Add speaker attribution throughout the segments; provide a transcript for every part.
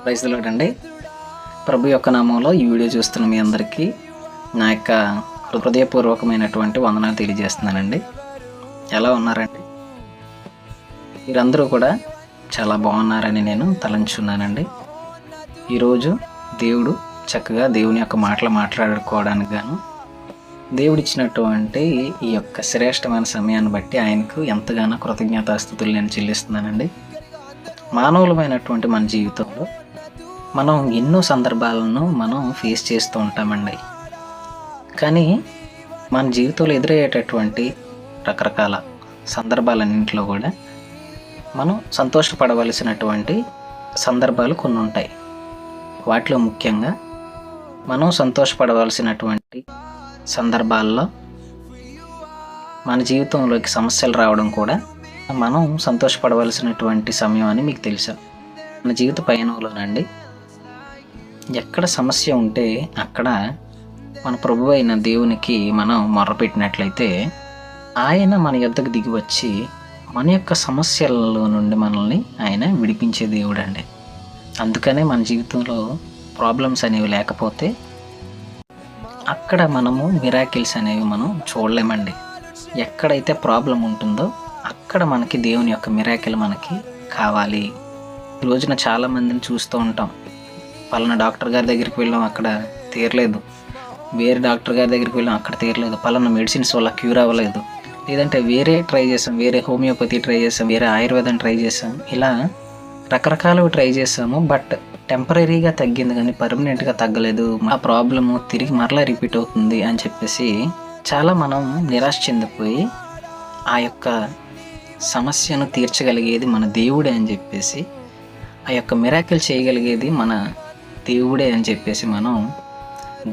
Speaker 1: Praise the lord అండి. ప్రభు యొక్క నామంలో ఈ వీడియో చూస్తున్న మీ అందరికీ నా యొక్క హృదయపూర్వకమైనటువంటి వందనాలు తెలియజేస్తున్నానండి. ఎలా ఉన్నారండి? మీరందరూ కూడా చాలా బాగున్నారని నేను తలంచున్నానండి. ఈరోజు దేవుడు చక్కగా దేవుని యొక్క మాటలు మాట్లాడుకోవడానికి గాను దేవుడిచ్చినటువంటి ఈ యొక్క శ్రేష్టమైన సమయాన్ని బట్టి ఆయనకు ఎంతగానో కృతజ్ఞతాస్తుతులు నేను చెల్లిస్తున్నానండి. మానవులమైనటువంటి మన జీవితంలో మనం ఎన్నో సందర్భాలను మనం ఫేస్ చేస్తూ ఉంటామండి. కానీ మన జీవితంలో ఎదురయ్యేటటువంటి రకరకాల సందర్భాలన్నింటిలో కూడా మనం సంతోషపడవలసినటువంటి సందర్భాలు కొన్ని ఉంటాయి. వాటిలో ముఖ్యంగా మనం సంతోషపడవలసినటువంటి సందర్భాల్లో మన జీవితంలోకి సమస్యలు రావడం కూడా మనం సంతోషపడవలసినటువంటి సమయం అని మీకు తెలుసా? మన జీవిత పయనంలోనండి ఎక్కడ సమస్య ఉంటే అక్కడ మన ప్రభు అయిన దేవునికి మనం మొర్రపెట్టినట్లయితే ఆయన మన యొద్దకు దిగి వచ్చి మన యొక్క సమస్యలలో నుండి మనల్ని ఆయన విడిపించే దేవుడు అండి. అందుకనే మన జీవితంలో ప్రాబ్లమ్స్ అనేవి లేకపోతే అక్కడ మనము మిరాకిల్స్ అనేవి మనం చూడలేమండి. ఎక్కడైతే ప్రాబ్లం ఉంటుందో అక్కడ మనకి దేవుని యొక్క మిరాకిల్ మనకి కావాలి. ఈ రోజున చాలామందిని చూస్తూ ఉంటాం. పలానా డాక్టర్ గారి దగ్గరికి వెళ్ళాం, అక్కడ తీరలేదు. వేరే డాక్టర్ గారి దగ్గరికి వెళ్ళాం, అక్కడ తీరలేదు. పలానా మెడిసిన్స్ వల్ల క్యూర్ అవ్వలేదు. లేదంటే వేరే ట్రై చేసాం, వేరే హోమియోపతి ట్రై చేసాం, వేరే ఆయుర్వేదం ట్రై చేసాం. ఇలా రకరకాలవి ట్రై చేసాము. బట్ టెంపరీగా తగ్గింది కానీ పర్మనెంట్గా తగ్గలేదు. ఆ ప్రాబ్లము తిరిగి మరలా రిపీట్ అవుతుంది అని చెప్పేసి చాలా మనం నిరాశ చెందిపోయి ఆ యొక్క సమస్యను తీర్చగలిగేది మన దేవుడే అని చెప్పేసి, ఆ యొక్క మిరాకిల్ చేయగలిగేది మన దేవుడే అని చెప్పేసి మనం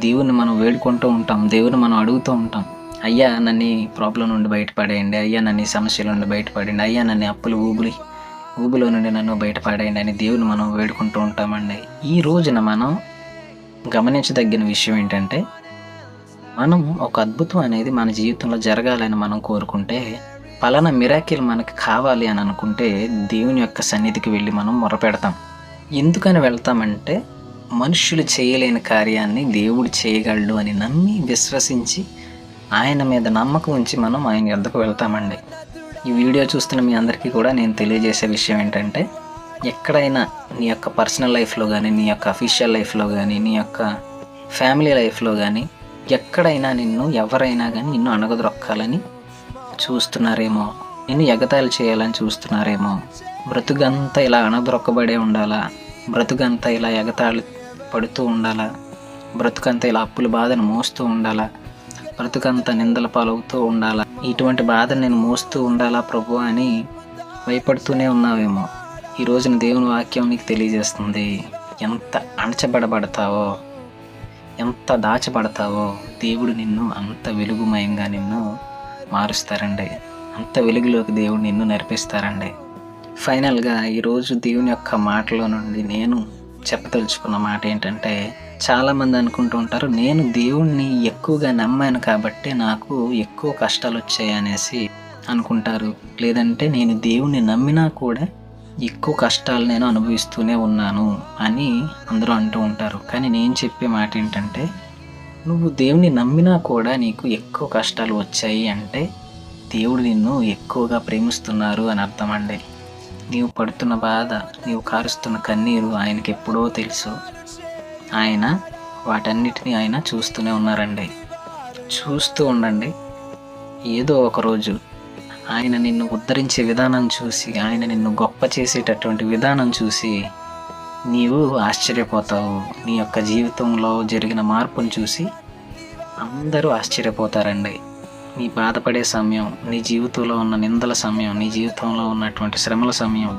Speaker 1: దేవుని మనం వేడుకుంటూ ఉంటాం. దేవుని మనం అడుగుతూ ఉంటాం, అయ్యా నన్ను ప్రాబ్లం నుండి బయటపడేయండి, అయ్యా నన్ను సమస్యల నుండి బయటపడండి, అయ్యా నన్ను అప్పులు ఊబిలో నుండి నన్ను బయటపడేయండి అని దేవుని మనం వేడుకుంటూ ఉంటామండి. ఈ రోజున మనం గమనించదగిన విషయం ఏంటంటే, మనం ఒక అద్భుతం అనేది మన జీవితంలో జరగాలని మనం కోరుకుంటే, పలానా మిరాకిల్ మనకి కావాలి అని అనుకుంటే దేవుని యొక్క సన్నిధికి వెళ్ళి మనం మొరపెడతాం. ఎందుకని వెళ్తామంటే, మనుషులు చేయలేని కార్యాన్ని దేవుడు చేయగలడు అని నమ్మి విశ్వసించి ఆయన మీద నమ్మకం ఉంచి మనం ఆయన వద్దకు వెళ్తామండి. ఈ వీడియో చూస్తున్న మీ అందరికీ కూడా నేను తెలియజేసే విషయం ఏంటంటే, ఎక్కడైనా నీ యొక్క పర్సనల్ లైఫ్లో కానీ, నీ యొక్క అఫీషియల్ లైఫ్లో కానీ, నీ యొక్క ఫ్యామిలీ లైఫ్లో కానీ, ఎక్కడైనా ఎవరైనా కానీ నిన్ను అణగదొక్కాలని చూస్తున్నారేమో, నిన్ను ఎగతాళి చేయాలని చూస్తున్నారేమో, బ్రతుకంతా ఇలా అణగదొక్కబడే ఉండాలా, బ్రతుకంతా ఇలా ఎగతాళి పడుతూ ఉండాలా, బ్రతుకంతా ఇలా అప్పుల బాధను మోస్తూ ఉండాలా, బ్రతుకంతా నిందల పాలవుతూ ఉండాలా, ఇటువంటి బాధను నేను మోస్తూ ఉండాలా ప్రభు అని భయపడుతూనే ఉన్నావేమో. ఈ రోజున దేవుని వాక్యం నీకు తెలియజేస్తుంది, ఎంత అణచబడబడతావో, ఎంత దాచబడతావో దేవుడు నిన్ను అంత వెలుగుమయంగా నిన్ను మారుస్తారండి. అంత వెలుగులోకి దేవుడు నిన్ను నడిపిస్తారండి. ఫైనల్గా ఈరోజు దేవుని యొక్క మాటలో నుండి నేను చెప్పదలుచుకున్న మాట ఏంటంటే, చాలామంది అనుకుంటూ ఉంటారు, నేను దేవుణ్ణి ఎక్కువగా నమ్మాను కాబట్టి నాకు ఎక్కువ కష్టాలు వచ్చాయి అనేసి అనుకుంటారు. లేదంటే నేను దేవుణ్ణి నమ్మినా కూడా ఎక్కువ కష్టాలు నేను అనుభవిస్తూనే ఉన్నాను అని అందరూ అంటూ ఉంటారు. కానీ నేను చెప్పే మాట ఏంటంటే, నువ్వు దేవుణ్ణి నమ్మినా కూడా నీకు ఎక్కువ కష్టాలు వచ్చాయి అంటే దేవుడు నిన్ను ఎక్కువగా ప్రేమిస్తున్నారు అని అర్థం అండి. నీవు పడుతున్న బాధ, నీవు కారుస్తున్న కన్నీరు ఆయనకి ఎప్పుడో తెలుసు. ఆయన వాటన్నిటిని ఆయన చూస్తూనే ఉన్నారండి. చూస్తూ ఉండండి. ఏదో ఒకరోజు ఆయన నిన్ను ఉద్ధరించే విధానం చూసి, ఆయన నిన్ను గొప్ప చేసేటటువంటి విధానం చూసి నీవు ఆశ్చర్యపోతావు. నీ యొక్క జీవితంలో జరిగిన మార్పును చూసి అందరూ ఆశ్చర్యపోతారండి. నీ బాధపడే సమయం, నీ జీవితంలో ఉన్న నిందల సమయం, నీ జీవితంలో ఉన్నటువంటి శ్రమల సమయం,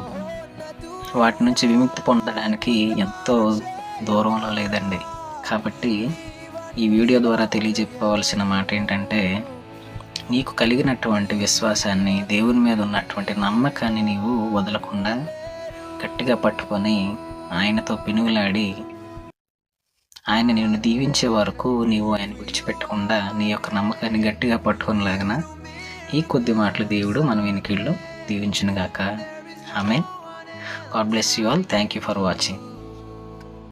Speaker 1: వాటి నుంచి విముక్తి పొందడానికి ఎంతో దూరంలో లేదండి. కాబట్టి ఈ వీడియో ద్వారా తెలియజెప్పవలసిన మాట ఏంటంటే, నీకు కలిగినటువంటి విశ్వాసాన్ని, దేవుని మీద ఉన్నటువంటి నమ్మకాన్ని నీవు వదలకుండా గట్టిగా పట్టుకొని ఆయనతో పెనుగులాడి ఆయన నిన్ను దీవించే వరకు నీవు ఆయన విడిచిపెట్టకుండా నీ యొక్క నమ్మకాన్ని గట్టిగా పట్టుకొనిలాగన ఈ కొద్ది మాటలు దేవుడు మన వెనుకల్లో దీవించునుగాక. ఆమేన్. God bless you all. Thank you for watching.